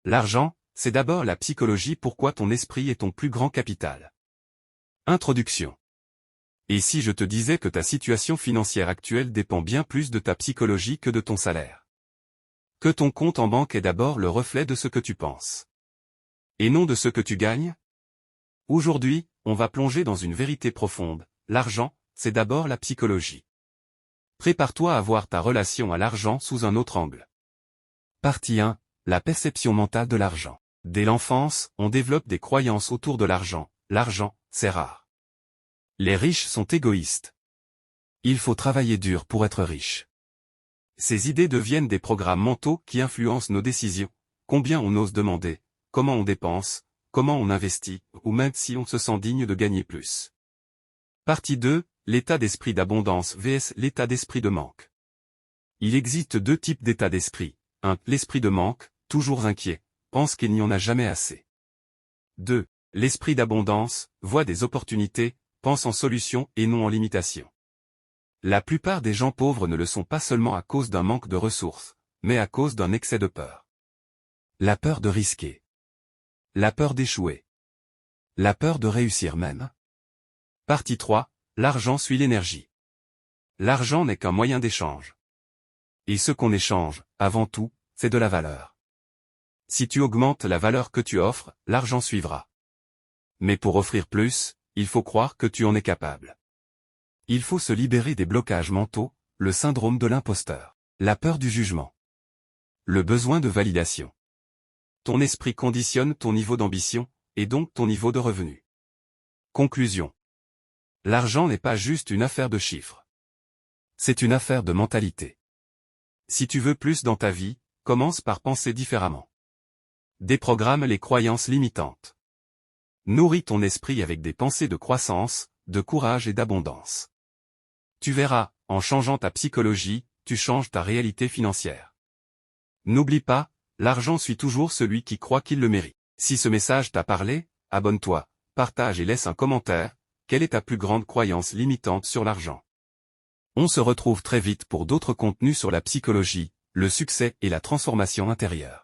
L'argent, c'est d'abord la psychologie. Pourquoi ton esprit est ton plus grand capital. Introduction. Et si je te disais que ta situation financière actuelle dépend bien plus de ta psychologie que de ton salaire? Que ton compte en banque est d'abord le reflet de ce que tu penses. Et non de ce que tu gagnes? Aujourd'hui, on va plonger dans une vérité profonde. L'argent, c'est d'abord la psychologie. Prépare-toi à voir ta relation à l'argent sous un autre angle. Partie 1. La perception mentale de l'argent. Dès l'enfance, on développe des croyances autour de l'argent. L'argent, c'est rare. Les riches sont égoïstes. Il faut travailler dur pour être riche. Ces idées deviennent des programmes mentaux qui influencent nos décisions. Combien on ose demander, comment on dépense, comment on investit, ou même si on se sent digne de gagner plus. Partie 2. L'état d'esprit d'abondance vs l'état d'esprit de manque. Il existe deux types d'état d'esprit. 1. L'esprit de manque, toujours inquiet, pense qu'il n'y en a jamais assez. 2. L'esprit d'abondance, voit des opportunités, pense en solutions et non en limitations. La plupart des gens pauvres ne le sont pas seulement à cause d'un manque de ressources, mais à cause d'un excès de peur. La peur de risquer. La peur d'échouer. La peur de réussir même. Partie 3. L'argent suit l'énergie. L'argent n'est qu'un moyen d'échange. Et ce qu'on échange, avant tout, c'est de la valeur. Si tu augmentes la valeur que tu offres, l'argent suivra. Mais pour offrir plus, il faut croire que tu en es capable. Il faut se libérer des blocages mentaux, le syndrome de l'imposteur, la peur du jugement, le besoin de validation. Ton esprit conditionne ton niveau d'ambition, et donc ton niveau de revenu. Conclusion. L'argent n'est pas juste une affaire de chiffres. C'est une affaire de mentalité. Si tu veux plus dans ta vie, commence par penser différemment. Déprogramme les croyances limitantes. Nourris ton esprit avec des pensées de croissance, de courage et d'abondance. Tu verras, en changeant ta psychologie, tu changes ta réalité financière. N'oublie pas, l'argent suit toujours celui qui croit qu'il le mérite. Si ce message t'a parlé, abonne-toi, partage et laisse un commentaire. Quelle est ta plus grande croyance limitante sur l'argent? On se retrouve très vite pour d'autres contenus sur la psychologie, le succès et la transformation intérieure.